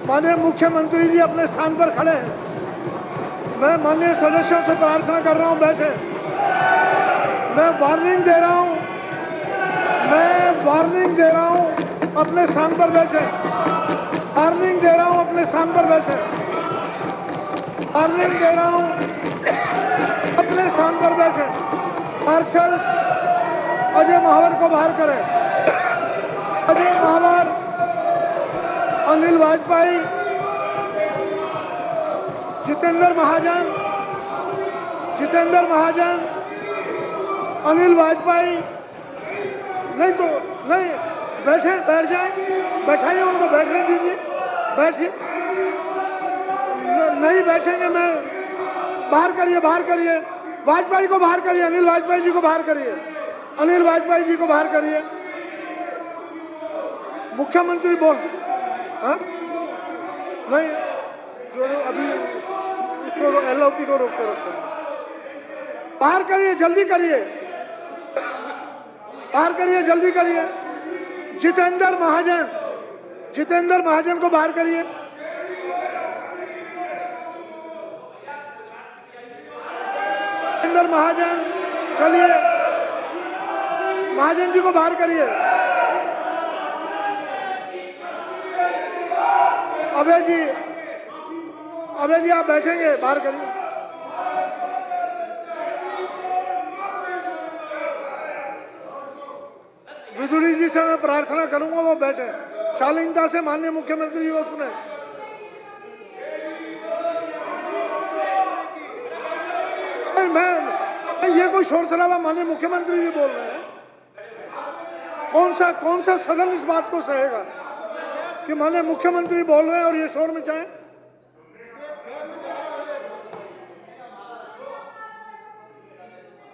माननीय मुख्यमंत्री जी अपने स्थान पर खड़े हैं। मैं माननीय सदस्यों से प्रार्थना कर रहा हूं, बैठे। मैं वार्निंग दे रहा हूं, अपने स्थान पर बैठे। वार्निंग दे रहा हूं, अपने स्थान पर बैठे। वार्निंग दे रहा हूं, अपने स्थान पर बैठे। मार्शल्स अजय महावर को बाहर करें। अजय महावर, अनिल वाजपेयी, जितेंद्र महाजन, अनिल वाजपेयी। नहीं तो नहीं, बैठ जाए, बैठाइए उनको, बैठने दीजिए, बैठिए। नहीं बैठेंगे, मैं बाहर करिए, वाजपेयी को बाहर करिए, अनिल वाजपेयी जी को बाहर करिए, मुख्यमंत्री बोल। हाँ नहीं, जो अभी उसको एलओपी को रोकते रखते हैं। बाहर करिए, जल्दी करिए, जल्दी करिए। जितेंद्र महाजन को बाहर करिए। जितेंद्र महाजन, चलिए, महाजन जी को बाहर करिए। अभय जी आप बैठेंगे, बाहर करिए। विदुरी जी से मैं प्रार्थना करूंगा वो बैठे, शालीनता से माननीय मुख्यमंत्री जी को सुने। मैं ये कोई शोर शराबा, माननीय मुख्यमंत्री जी बोल रहे हैं। कौन सा सदन इस बात को सहेगा कि माननीय मुख्यमंत्री बोल रहे हैं और ये शोर मचाएं?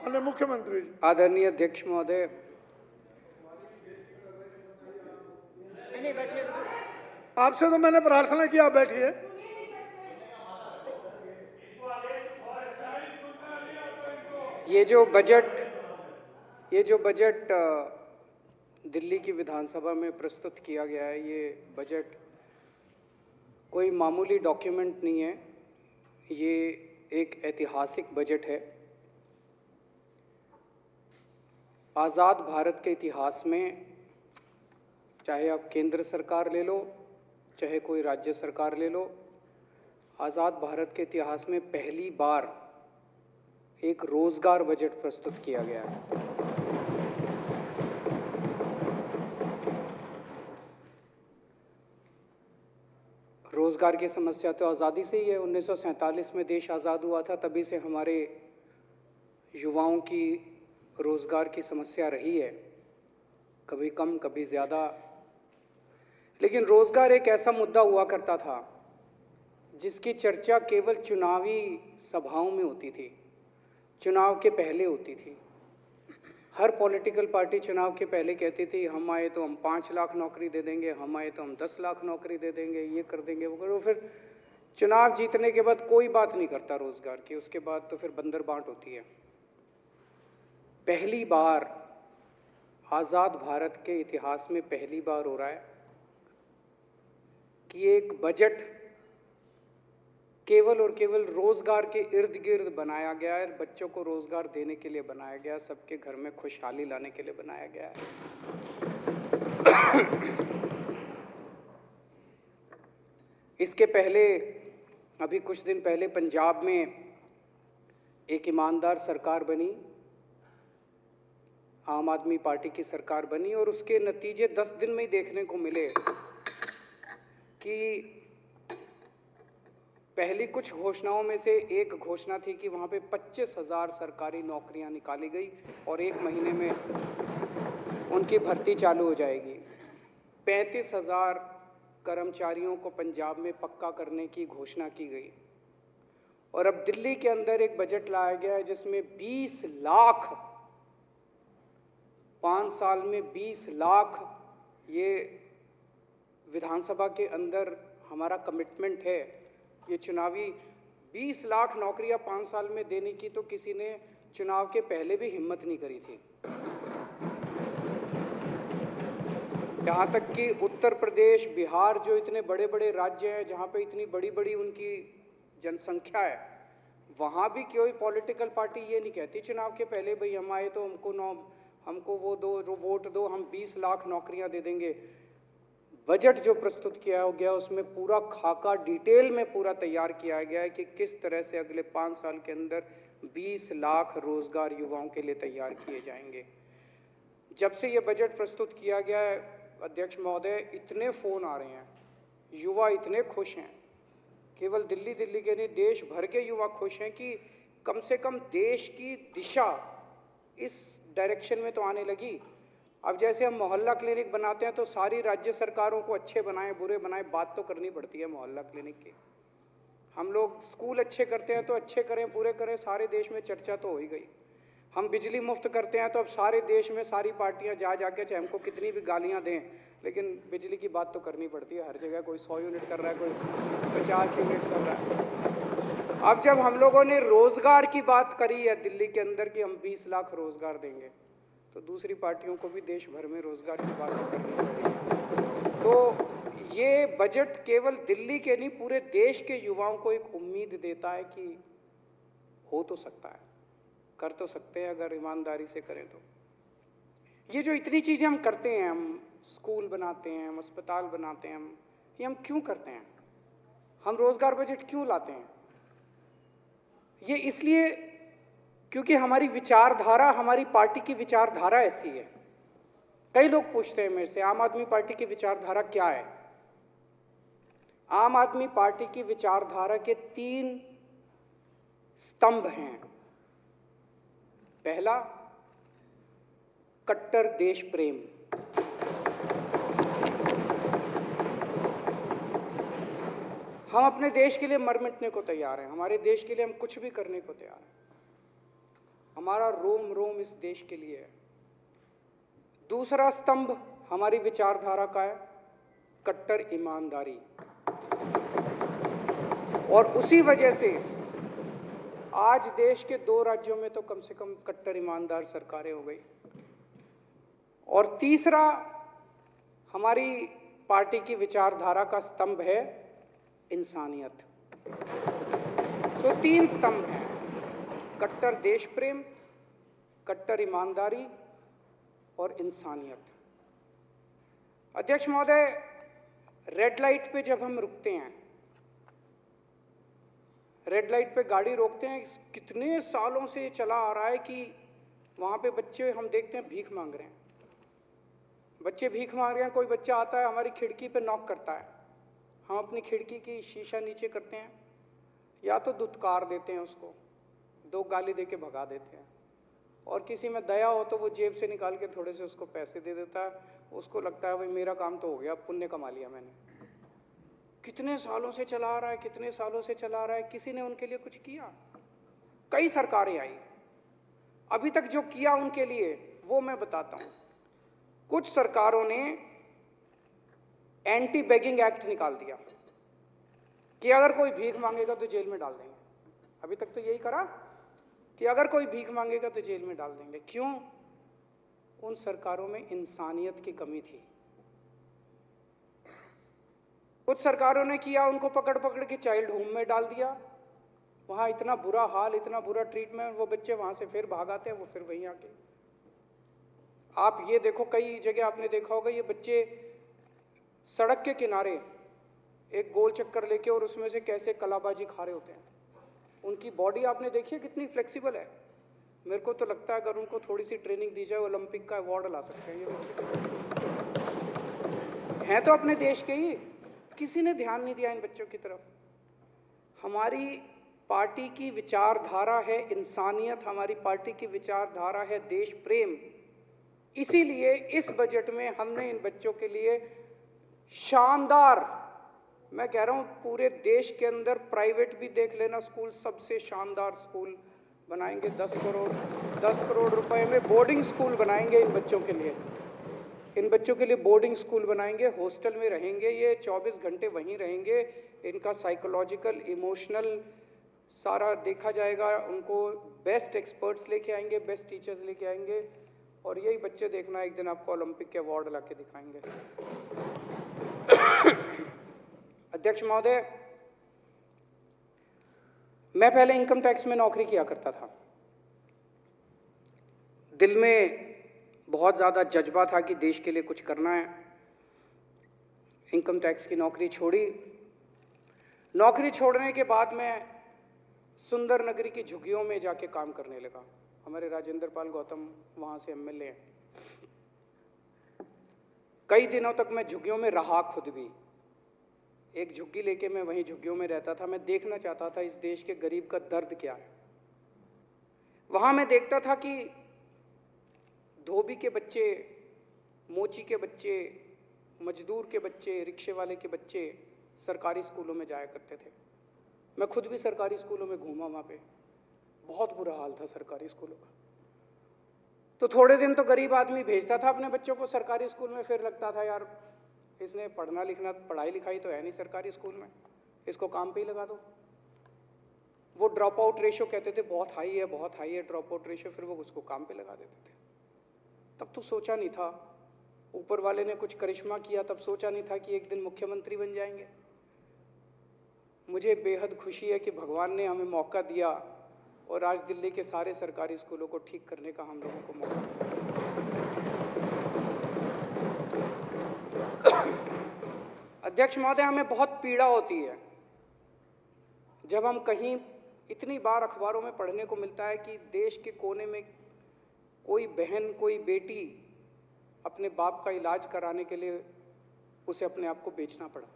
माननीय मुख्यमंत्री जी। आदरणीय अध्यक्ष महोदय, आपसे तो मैंने प्रार्थना की, आप बैठिए। ये जो बजट दिल्ली की विधानसभा में प्रस्तुत किया गया है, ये बजट कोई मामूली डॉक्यूमेंट नहीं है, ये एक ऐतिहासिक बजट है। आज़ाद भारत के इतिहास में, चाहे आप केंद्र सरकार ले लो, चाहे कोई राज्य सरकार ले लो, आज़ाद भारत के इतिहास में पहली बार एक रोजगार बजट प्रस्तुत किया गया है। रोजगार की समस्या तो आज़ादी से ही है। 1947 में देश आज़ाद हुआ था, तभी से हमारे युवाओं की रोजगार की समस्या रही है, कभी कम कभी ज़्यादा। लेकिन रोजगार एक ऐसा मुद्दा हुआ करता था जिसकी चर्चा केवल चुनावी सभाओं में होती थी, चुनाव के पहले होती थी। हर पॉलिटिकल पार्टी चुनाव के पहले कहती थी, हम आए तो हम 5 लाख नौकरी दे देंगे, हम आए तो हम 10 लाख नौकरी दे देंगे, ये कर देंगे, वो करो। फिर चुनाव जीतने के बाद कोई बात नहीं करता रोजगार की, उसके बाद तो फिर बंदर बांट होती है। पहली बार आज़ाद भारत के इतिहास में पहली बार हो रहा है कि एक बजट केवल और केवल रोजगार के इर्द गिर्द बनाया गया है, बच्चों को रोजगार देने के लिए बनाया गया है, सबके घर में खुशहाली लाने के लिए बनाया गया है। इसके पहले, अभी कुछ दिन पहले पंजाब में एक ईमानदार सरकार बनी, आम आदमी पार्टी की सरकार बनी, और उसके नतीजे 10 दिन में ही देखने को मिले कि पहली कुछ घोषणाओं में से एक घोषणा थी कि वहाँ पे 25,000 सरकारी नौकरियां निकाली गई और 1 महीने में उनकी भर्ती चालू हो जाएगी। 35,000 कर्मचारियों को पंजाब में पक्का करने की घोषणा की गई। और अब दिल्ली के अंदर एक बजट लाया गया है जिसमें 20 लाख, 5 साल में 20 लाख, ये विधानसभा के अंदर हमारा कमिटमेंट है। ये चुनावी 20 लाख नौकरियां 5 साल में देने की तो किसी ने चुनाव के पहले भी हिम्मत नहीं करी थी। यहाँ तक कि उत्तर प्रदेश, बिहार जो इतने बड़े बड़े राज्य हैं, जहाँ पे इतनी बड़ी बड़ी उनकी जनसंख्या है, वहाँ भी कोई पॉलिटिकल पार्टी ये नहीं कहती चुनाव के पहले भाई हम आए तो हमको वो दो, वोट दो, हम 20 लाख नौकरियां दे देंगे। बजट जो प्रस्तुत किया गया उसमें पूरा खाका डिटेल में पूरा तैयार किया गया है कि किस तरह से अगले 5 साल के अंदर 20 लाख रोजगार युवाओं के लिए तैयार किए जाएंगे। जब से ये बजट प्रस्तुत किया गया है अध्यक्ष महोदय, इतने फोन आ रहे हैं, युवा इतने खुश हैं, केवल दिल्ली के नहीं देश भर के युवा खुश हैं कि कम से कम देश की दिशा इस डायरेक्शन में तो आने लगी। अब जैसे हम मोहल्ला क्लिनिक बनाते हैं तो सारी राज्य सरकारों को अच्छे बनाएं बुरे बनाएं बात तो करनी पड़ती है मोहल्ला क्लिनिक की। हम लोग स्कूल अच्छे करते हैं तो अच्छे करें बुरे करें, सारे देश में चर्चा तो हो ही गई। हम बिजली मुफ्त करते हैं तो अब सारे देश में सारी पार्टियां जा जाके चाहे हमको कितनी भी गालियां दें, लेकिन बिजली की बात तो करनी पड़ती है हर जगह। कोई 100 यूनिट कर रहा है, कोई 50 यूनिट कर रहा है। अब जब हम लोगों ने रोजगार की बात करी है दिल्ली के अंदर कि हम 20 लाख रोजगार देंगे, तो दूसरी पार्टियों को भी देश भर में रोजगार की बात करनी पड़ेगी। तो ये बजट केवल दिल्ली के नहीं पूरे देश के युवाओं को एक उम्मीद देता है कि हो तो सकता है, कर तो सकते हैं अगर ईमानदारी से करें तो। ये जो इतनी चीजें हम करते हैं, हम स्कूल बनाते हैं, हम अस्पताल बनाते हैं, ये हम क्यों करते हैं? हम रोजगार बजट क्यों लाते हैं? ये इसलिए क्योंकि हमारी विचारधारा, हमारी पार्टी की विचारधारा ऐसी है। कई लोग पूछते हैं मेरे से आम आदमी पार्टी की विचारधारा क्या है? आम आदमी पार्टी की विचारधारा के 3 स्तंभ हैं। पहला, कट्टर देश प्रेम। हम अपने देश के लिए मर मिटने को तैयार हैं, हमारे देश के लिए हम कुछ भी करने को तैयार हैं। हमारा रोम रोम इस देश के लिए है। दूसरा स्तंभ हमारी विचारधारा का है कट्टर ईमानदारी, और उसी वजह से आज देश के 2 राज्यों में तो कम से कम कट्टर ईमानदार सरकारें हो गई। और तीसरा हमारी पार्टी की विचारधारा का स्तंभ है इंसानियत। तो 3 स्तंभ हैं, कट्टर देश प्रेम, कट्टर ईमानदारी और इंसानियत। अध्यक्ष महोदय, रेड लाइट पे जब हम रुकते हैं, रेड लाइट पे गाड़ी रोकते हैं, कितने सालों से चला आ रहा है कि वहां पे बच्चे हम देखते हैं भीख मांग रहे हैं, बच्चे भीख मांग रहे हैं। कोई बच्चा आता है हमारी खिड़की पे नॉक करता है, हम अपनी खिड़की की शीशा नीचे करते हैं, या तो दुत्कार देते हैं उसको, 2 गाली दे के भगा देते हैं, और किसी में दया हो तो वो जेब से निकाल के थोड़े से उसको पैसे दे देता है। उसको लगता है भाई मेरा काम तो हो गया, पुण्य कमा लिया मैंने। कितने सालों से चला आ रहा है, कितने सालों से चला आ रहा है, किसी ने उनके लिए कुछ किया? कई सरकारें आई, अभी तक जो किया उनके लिए वो मैं बताता हूं। कुछ सरकारों ने एंटी बेगिंग एक्ट निकाल दिया कि अगर कोई भीख मांगेगा तो जेल में डाल देंगे। अभी तक तो यही करा कि अगर कोई भीख मांगेगा तो जेल में डाल देंगे। क्यों? उन सरकारों में इंसानियत की कमी थी। कुछ सरकारों ने किया, उनको पकड़ पकड़ के चाइल्ड होम में डाल दिया, वहां इतना बुरा हाल, इतना बुरा ट्रीटमेंट, वो बच्चे वहां से फिर भाग आते हैं, वो फिर वहीं आके। आप ये देखो, कई जगह आपने देखा होगा, ये बच्चे सड़क के किनारे एक गोल चक्कर लेके और उसमें से कैसे कलाबाजी खा रहे होते हैं। उनकी बॉडी आपने देखी है कितनी फ्लेक्सिबल है। मेरे को तो लगता है अगर उनको थोड़ी सी ट्रेनिंग दी जाए ओलंपिक का अवार्ड ला सकते हैं ये बच्चे। हैं तो अपने देश के ही, किसी ने ध्यान नहीं दिया इन बच्चों की तरफ। हमारी पार्टी की विचारधारा है इंसानियत, हमारी पार्टी की विचारधारा है देश प्रेम। इसीलिए इस बजट में हमने इन बच्चों के लिए शानदार, मैं कह रहा हूं पूरे देश के अंदर प्राइवेट भी देख लेना स्कूल, सबसे शानदार स्कूल बनाएंगे। 10 करोड़ रुपए में बोर्डिंग स्कूल बनाएंगे इन बच्चों के लिए। इन बच्चों के लिए बोर्डिंग स्कूल बनाएंगे, हॉस्टल में रहेंगे, ये 24 घंटे वहीं रहेंगे। इनका साइकोलॉजिकल, इमोशनल सारा देखा जाएगा। उनको बेस्ट एक्सपर्ट्स लेके आएंगे, बेस्ट टीचर्स लेके आएंगे, और यही बच्चे देखना एक दिन आपको ओलंपिक के अवार्ड लाके दिखाएंगे। अध्यक्ष महोदय, मैं पहले इनकम टैक्स में नौकरी किया करता था। दिल में बहुत ज़्यादा जज्बा था कि देश के लिए कुछ करना है। इनकम टैक्स की नौकरी छोड़ी। नौकरी छोड़ने के बाद मैं सुंदर नगरी की झुग्गियों में जाके काम करने लगा। हमारे राजेंद्र पाल गौतम वहाँ से एमएलए हैं। कई दिनों तक मैं झुग्गियों में रहा खुद भी। एक झुग्गी लेके मैं वहीं झुग्गियों में रहता था। मैं देखना चाहता था इस देश के गरीब का दर्द क्या है। वहां मैं देखता था कि धोबी के बच्चे, मोची के बच्चे, मजदूर के बच्चे, रिक्शे वाले के बच्चे सरकारी स्कूलों में जाया करते थे। मैं खुद भी सरकारी स्कूलों में घूमा। वहां पे बहुत बुरा हाल था सरकारी स्कूलों का। तो थोड़े दिन तो गरीब आदमी भेजता था अपने बच्चों को सरकारी स्कूल में, फिर लगता था यार इसने पढ़ना लिखना, पढ़ाई लिखाई तो है नहीं सरकारी स्कूल में, इसको काम पे ही लगा दो। वो ड्रॉप आउट रेशो कहते थे बहुत हाई है, बहुत हाई है ड्रॉप आउट रेशो, फिर वो उसको काम पे लगा देते थे। तब तो सोचा नहीं था, ऊपर वाले ने कुछ करिश्मा किया, तब सोचा नहीं था कि एक दिन मुख्यमंत्री बन जाएंगे। मुझे बेहद खुशी है कि भगवान ने हमें मौका दिया और आज दिल्ली के सारे सरकारी स्कूलों को ठीक करने का हम लोगों को मौका दिया। अध्यक्ष महोदय, हमें बहुत पीड़ा होती है जब हम कहीं, इतनी बार अखबारों में पढ़ने को मिलता है कि देश के कोने में कोई बहन, कोई बेटी अपने बाप का इलाज कराने के लिए उसे अपने आप को बेचना पड़ा।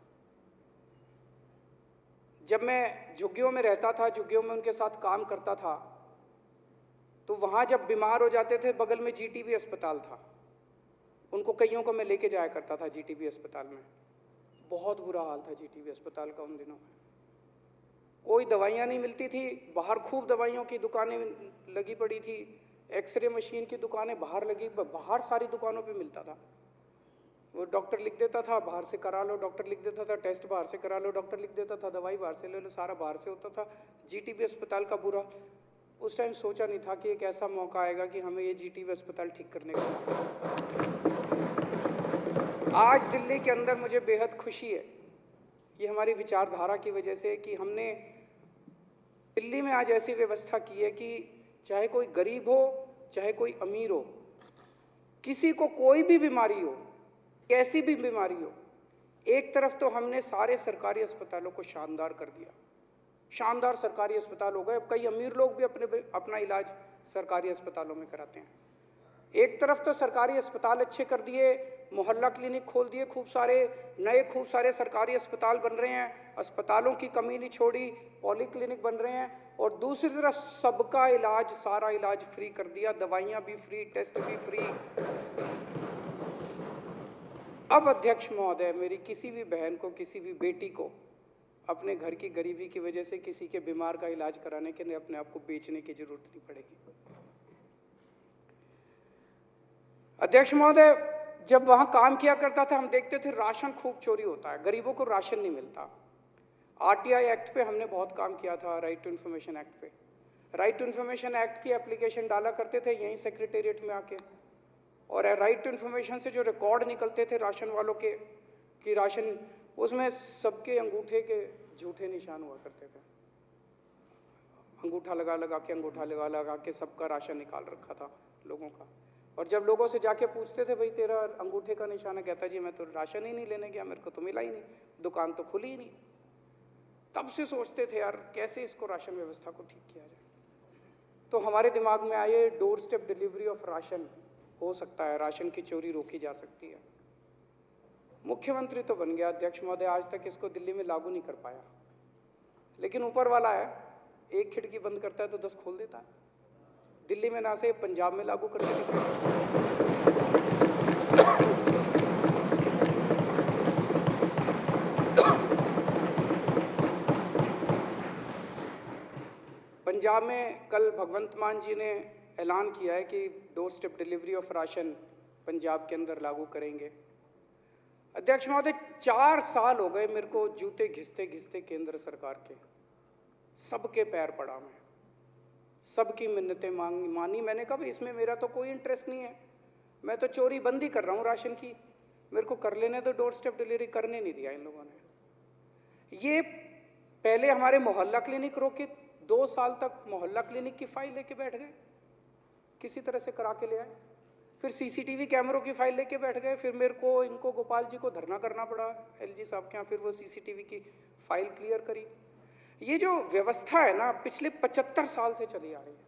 जब मैं झुग्गियों में रहता था, झुग्गियों में उनके साथ काम करता था, तो वहां जब बीमार हो जाते थे, बगल में जीटीबी अस्पताल था, उनको कईयों को मैं लेके जाया करता था जीटीबी अस्पताल में। बहुत बुरा हाल था जीटीबी अस्पताल का उन दिनों में। कोई दवाइयाँ नहीं मिलती थी, बाहर खूब दवाइयों की दुकानें लगी पड़ी थी, एक्सरे मशीन की दुकानें बाहर लगी, बाहर सारी दुकानों पे मिलता था। वो डॉक्टर लिख देता था बाहर से करा लो, डॉक्टर लिख देता था टेस्ट बाहर से करा लो, डॉक्टर लिख देता था दवाई बाहर से ले लो, सारा बाहर से होता था। जीटीबी अस्पताल का बुरा, उस टाइम सोचा नहीं था कि एक ऐसा मौका आएगा कि हमें ये जीटीबी अस्पताल ठीक करने का मौका। आज दिल्ली के अंदर मुझे बेहद खुशी है, ये हमारी विचारधारा की वजह से कि हमने दिल्ली में आज ऐसी व्यवस्था की है कि चाहे कोई गरीब हो, चाहे कोई अमीर हो, किसी को कोई भी बीमारी हो, कैसी भी बीमारी हो, एक तरफ तो हमने सारे सरकारी अस्पतालों को शानदार कर दिया, शानदार सरकारी अस्पताल हो गए। अब कई अमीर लोग भी अपना इलाज सरकारी अस्पतालों में कराते हैं। एक तरफ तो सरकारी अस्पताल अच्छे कर दिए, मोहल्ला क्लिनिक खोल दिए, खूब सारे सरकारी अस्पताल बन रहे हैं, अस्पतालों की कमी नहीं छोड़ी, पॉली क्लिनिक बन रहे हैं, और दूसरी तरफ सबका इलाज, सारा इलाज फ्री कर दिया, दवाइयां भी फ्री, टेस्ट भी फ्री। अब अध्यक्ष महोदय, मेरी किसी भी बहन को, किसी भी बेटी को अपने घर की गरीबी की वजह से किसी के बीमार का इलाज कराने के लिए अपने आप को बेचने की जरूरत नहीं पड़ेगी। अध्यक्ष महोदय, जब वहां काम किया करता था, हम देखते थे राशन खूब चोरी होता है, गरीबों को राशन नहीं मिलता। आरटीआई एक्ट पे हमने बहुत काम किया था, राइट टू इन्फॉर्मेशन एक्ट पे। राइट टू इन्फॉर्मेशन एक्ट की एप्लीकेशन डाला करते थे यहीं सेक्रेटेरिएट में आके, और राइट टू इन्फॉर्मेशन से जो रिकॉर्ड निकलते थे राशन वालों के कि राशन, उसमें सबके अंगूठे के झूठे निशान हुआ करते थे। अंगूठा लगा लगा के सबका राशन निकाल रखा था लोगों का। और जब लोगों से जाके पूछते थे भाई तेरा अंगूठे का निशान है, कहता जी मैं तो राशन ही नहीं लेने गया, मेरे को तो मिला ही नहीं, दुकान तो खुली ही नहीं। तब से सोचते थे यार कैसे इसको राशन व्यवस्था को ठीक किया जाए। तो हमारे दिमाग में आए door step delivery of ration, हो सकता है राशन की चोरी रोकी जा सकती है। मुख्यमंत्री तो बन गया अध्यक्ष महोदय, आज तक इसको दिल्ली में लागू नहीं कर पाया, लेकिन ऊपर वाला है, एक खिड़की बंद करता है तो 10 खोल देता है। दिल्ली में ना से पंजाब में लागू करने के पंजाब में कल भगवंत मान जी ने ऐलान किया है कि door step delivery of ration Punjab के अंदर लागू करेंगे। अध्यक्ष महोदय, 4 साल हो गए मेरे को जूते घिसते घिसते केंद्र सरकार के, सबके पैर पड़ा मैं, सबकी मिन्नतें मानी मैंने। कहा इसमें मेरा तो कोई इंटरेस्ट नहीं है, मैं तो चोरी बंद ही कर रहा हूँ राशन की, मेरे को कर लेने तो डोर स्टेप डिलीवरी करने नहीं दिया इन लोगों ने। ये पहले हमारे मोहल्ला क्लिनिक रोके, 2 साल तक मोहल्ला क्लिनिक की फाइल लेके बैठ गए, किसी तरह से करा के ले आए। फिर सीसीटीवी कैमरों की फाइल लेके बैठ गए, फिर मेरे को इनको गोपाल जी को धरना करना पड़ा एलजी साहब के यहाँ, फिर वो सीसीटीवी की फाइल क्लियर करी। ये जो व्यवस्था है ना, पिछले 75 साल से चली आ रही है।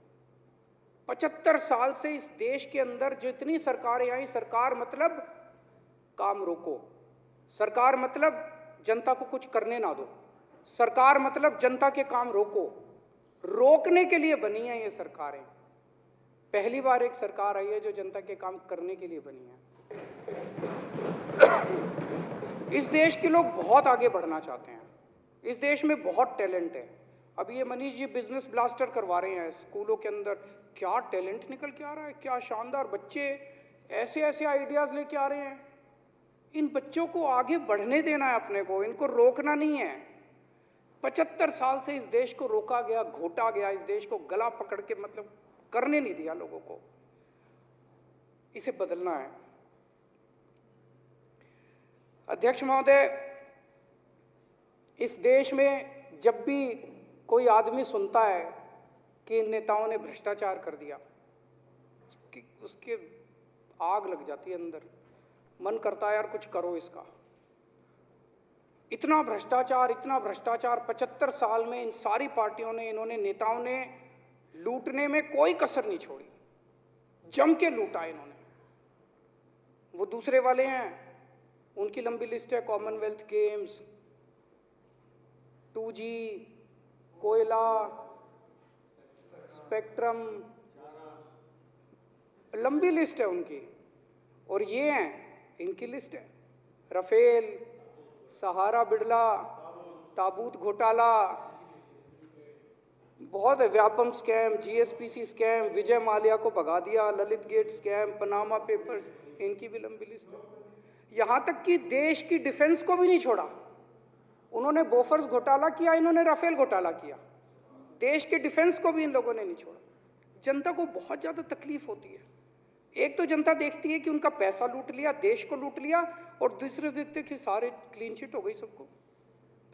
75 साल से इस देश के अंदर जितनी सरकारें आई, सरकार मतलब काम रोको, सरकार मतलब जनता को कुछ करने ना दो, सरकार मतलब जनता के काम रोको, रोकने के लिए बनी है ये सरकारें। पहली बार एक सरकार आई है जो जनता के काम करने के लिए बनी है। इस देश के लोग बहुत आगे बढ़ना चाहते हैं, इस देश में बहुत टैलेंट है। अभी ये मनीष जी बिजनेस ब्लास्टर करवा रहे हैं स्कूलों के अंदर, क्या टैलेंट निकल के आ रहा है, क्या शानदार बच्चे ऐसे ऐसे आइडियाज लेके आ रहे हैं। इन बच्चों को आगे बढ़ने देना है अपने को, इनको रोकना नहीं है। 75 साल से इस देश को रोका गया, घोटा गया, इस देश को गला पकड़ के मतलब करने नहीं दिया लोगों को, इसे बदलना है। अध्यक्ष महोदय, इस देश में जब भी कोई आदमी सुनता है कि इन नेताओं ने भ्रष्टाचार कर दिया, उसके आग लग जाती है अंदर, मन करता है यार कुछ करो इसका। इतना भ्रष्टाचार, इतना भ्रष्टाचार 75 साल में इन सारी पार्टियों ने, इन्होंने नेताओं ने लूटने में कोई कसर नहीं छोड़ी, जम के लूटा इन्होंने। वो दूसरे वाले हैं, उनकी लंबी लिस्ट है, कॉमनवेल्थ गेम्स, 2G, कोयला, स्पेक्ट्रम, लंबी लिस्ट है उनकी। और ये हैं, इनकी लिस्ट है, राफेल, सहारा बिड़ला, ताबूत घोटाला, बहुत है, Vyapam scam, GSPC scam, Vijay Mallya को भगा दिया, Lalit gate scam, Panama papers, इनकी भी लंबी लिस्ट है। यहां तक कि देश की डिफेंस को भी नहीं छोड़ा। उन्होंने बोफर्स घोटाला किया, इन्होंने राफेल घोटाला किया, देश के डिफेंस को भी इन लोगों ने नहीं छोड़ा। जनता को बहुत ज्यादा तकलीफ होती है। एक तो जनता देखती है कि उनका पैसा लूट लिया, देश को लूट लिया, और दूसरे देखते कि सारे क्लीन चिट हो गई सबको।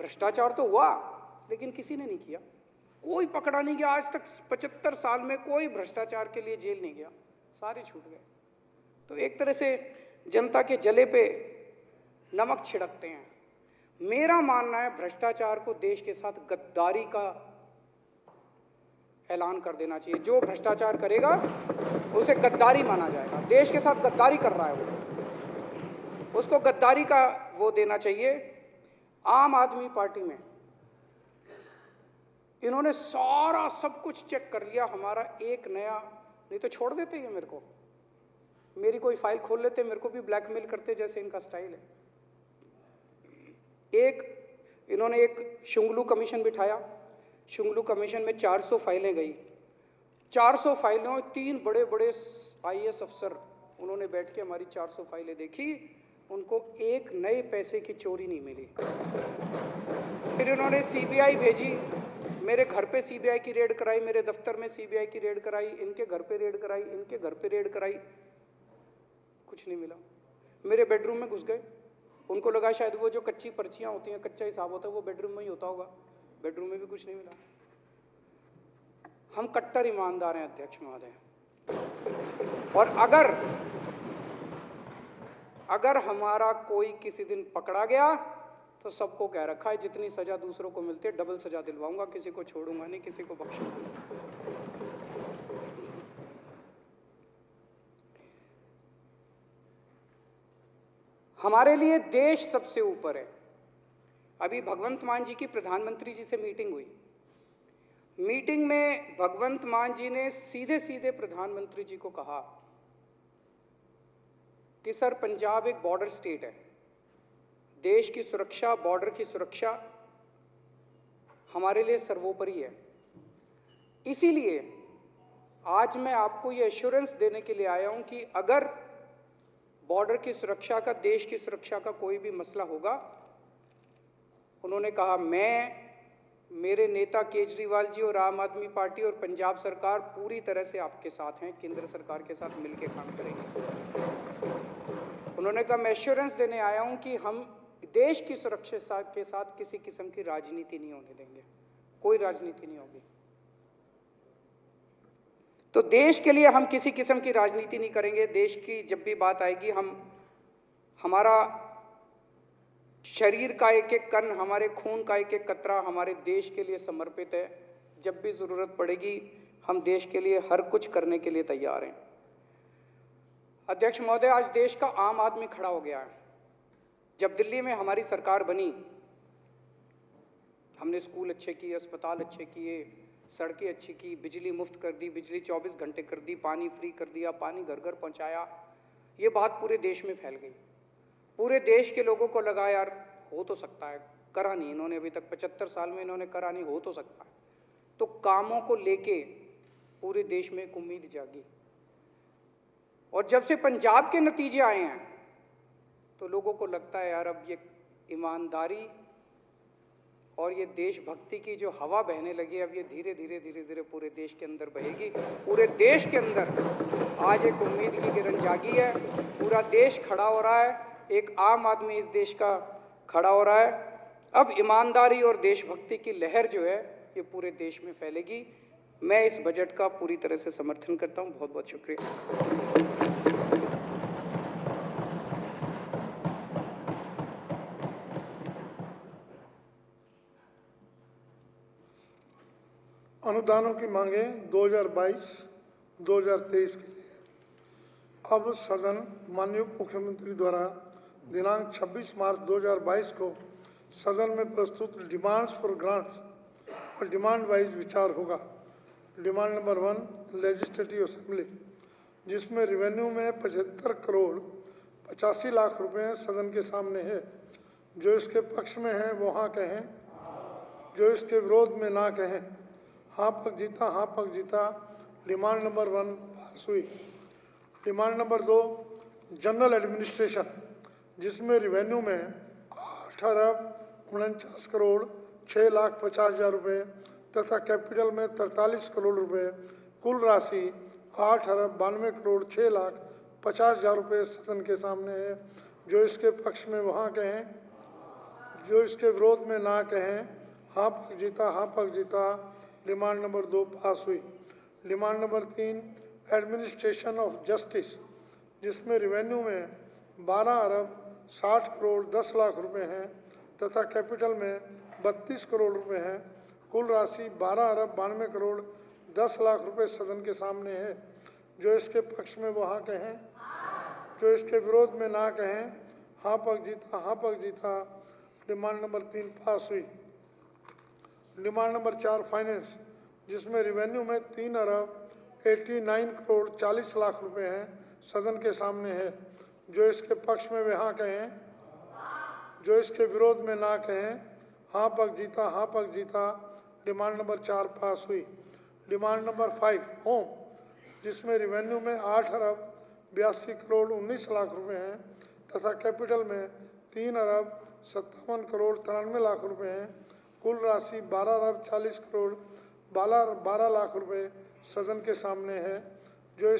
भ्रष्टाचार तो हुआ लेकिन किसी ने नहीं किया, कोई पकड़ा नहीं गया। आज तक 75 साल में कोई भ्रष्टाचार के लिए जेल नहीं गया, सारे छूट गए। तो एक तरह से जनता के जले पे नमक छिड़कते हैं। मेरा मानना है भ्रष्टाचार को देश के साथ गद्दारी का ऐलान कर देना चाहिए। जो भ्रष्टाचार करेगा उसे गद्दारी माना जाएगा, देश के साथ गद्दारी कर रहा है वो, उसको गद्दारी का वो देना चाहिए। आम आदमी पार्टी में इन्होंने सारा सब कुछ चेक कर लिया, हमारा एक नया, नहीं तो छोड़ देते ये मेरे को, मेरी कोई फाइल खोल लेते, मेरे को भी ब्लैकमेल करते जैसे इनका स्टाइल है। इन्होंने एक शुंगलू कमीशन बिठाया, शुंगलू कमीशन में 400 फाइलें गई, 400 फाइलों, 3 बड़े बड़े IAS अफसर उन्होंने बैठ के हमारी 400 फाइलें देखी, उनको एक नए पैसे की चोरी नहीं मिली। फिर उन्होंने CBI भेजी, मेरे घर पे CBI की रेड कराई, मेरे दफ्तर में CBI की रेड कराई, इनके घर पे रेड कराई, इनके घर पे रेड कराई, कुछ नहीं मिला। मेरे बेडरूम में घुस गए, उनको लगा शायद वो जो कच्ची पर्चियां होती हैं, कच्चा हिसाब होता है, वो बेडरूम में ही होता होगा, बेडरूम में भी कुछ नहीं मिला। हम कट्टर ईमानदार हैं अध्यक्ष महोदय, और अगर हमारा कोई किसी दिन पकड़ा गया तो सबको कह रखा है जितनी सजा दूसरों को मिलती है डबल सजा दिलवाऊंगा, किसी को छोड़ूंगा नहीं, किसी को बख्शूंगा नहीं। हमारे लिए देश सबसे ऊपर है। अभी भगवंत मान जी की प्रधानमंत्री जी से मीटिंग हुई, मीटिंग में भगवंत मान जी ने सीधे सीधे प्रधानमंत्री जी को कहा कि सर पंजाब एक बॉर्डर स्टेट है, देश की सुरक्षा, बॉर्डर की सुरक्षा हमारे लिए सर्वोपरि है। इसीलिए आज मैं आपको ये एश्योरेंस देने के लिए आया हूं कि अगर बॉर्डर की सुरक्षा का, देश की सुरक्षा का कोई भी मसला होगा, उन्होंने कहा मैं, मेरे नेता केजरीवाल जी और आम आदमी पार्टी और पंजाब सरकार पूरी तरह से आपके साथ हैं, केंद्र सरकार के साथ मिलकर काम करेंगे। उन्होंने कहा मैं एश्योरेंस देने आया हूं कि हम देश की सुरक्षा के साथ किसी किस्म की राजनीति नहीं होने देंगे, कोई राजनीति नहीं होगी। तो देश के लिए हम किसी किस्म की राजनीति नहीं करेंगे। देश की जब भी बात आएगी, हमारा शरीर का एक एक कण, हमारे खून का एक एक कतरा हमारे देश के लिए समर्पित है। जब भी जरूरत पड़ेगी हम देश के लिए हर कुछ करने के लिए तैयार हैं। अध्यक्ष महोदय, आज देश का आम आदमी खड़ा हो गया है। जब दिल्ली में हमारी सरकार बनी, हमने स्कूल अच्छे किए, अस्पताल अच्छे किए, सड़कें अच्छी की, बिजली मुफ्त कर दी, बिजली 24 घंटे कर दी, पानी फ्री कर दिया, पानी घर घर पहुंचाया। ये बात पूरे देश में फैल गई। पूरे देश के लोगों को लगा यार हो तो सकता है, करा नहीं इन्होंने अभी तक, 75 साल में इन्होंने करा नहीं, हो तो सकता है। तो कामों को लेके पूरे देश में एक उम्मीद जागी। और जब से पंजाब के नतीजे आए हैं तो लोगों को लगता है यार अब ये ईमानदारी और ये देशभक्ति की जो हवा बहने लगी है, अब ये धीरे धीरे पूरे देश के अंदर बहेगी। पूरे देश के अंदर आज एक उम्मीद की किरण जागी है। पूरा देश खड़ा हो रहा है, एक आम आदमी इस देश का खड़ा हो रहा है। अब ईमानदारी और देशभक्ति की लहर जो है ये पूरे देश में फैलेगी। मैं इस बजट का पूरी तरह से समर्थन करता हूं। बहुत बहुत शुक्रिया। अनुदानों की मांगें 2022-2023 के लिए। अब सदन माननीय मुख्यमंत्री द्वारा दिनांक 26 मार्च 2022 को सदन में प्रस्तुत डिमांड्स फॉर ग्रांट्स और डिमांड वाइज विचार होगा। डिमांड नंबर 1 लेजिस्लेटिव असेंबली, जिसमें रेवेन्यू में 75 करोड़ 85 लाख रुपए सदन के सामने है। जो इसके पक्ष में है वो हाँ कहें, जो इसके विरोध में ना कहें। हाँ पक जीता, हाँ पक जीता। डिमांड नंबर 1 पास हुई। डिमांड नंबर 2 जनरल एडमिनिस्ट्रेशन, जिसमें रेवेन्यू में 8 अरब 49 करोड़ 6 लाख 50 हज़ार रुपये तथा कैपिटल में 43 करोड़ रुपए, कुल राशि 8 अरब 92 करोड़ 6 लाख 50 हज़ार रुपये सदन के सामने है। जो इसके पक्ष में वहाँ कहें, जो इसके विरोध में ना कहें। हाँ पक जीता, हाँ पक जीता। डिमांड नंबर 2 पास हुई। Demand number 3 administration of justice, जिसमें रेवेन्यू में 12 अरब 60 करोड़ 10 लाख रुपए हैं तथा कैपिटल में 32 करोड़ रुपए हैं। कुल राशि 12 अरब 92 करोड़ 10 लाख रुपए सदन के सामने है। जो इसके पक्ष में वो हाँ कहें, जो इसके विरोध में ना कहें। हाँ पक जीता, हाँ पक जीता। डिमांड नंबर 3 पास हुई। डिमांड नंबर 4 फाइनेंस, जिसमें रेवेन्यू में 3 अरब 89 करोड़ 40 लाख रुपए हैं सदन के सामने है। जो इसके पक्ष में वे हाँ कहें, जो इसके विरोध में ना कहें। हाँ पक जीता, हाँ पक जीता। डिमांड नंबर 4 पास हुई। डिमांड नंबर 5 होम, जिसमें रेवेन्यू में 8 अरब 82 करोड़ 19 लाख रुपए हैं तथा कैपिटल में 3 अरब 57 करोड़ 93 लाख रुपए हैं। कुल राशि 12 अरब 40 करोड़ 12 लाख रुपए सदन के सामने है। जो इस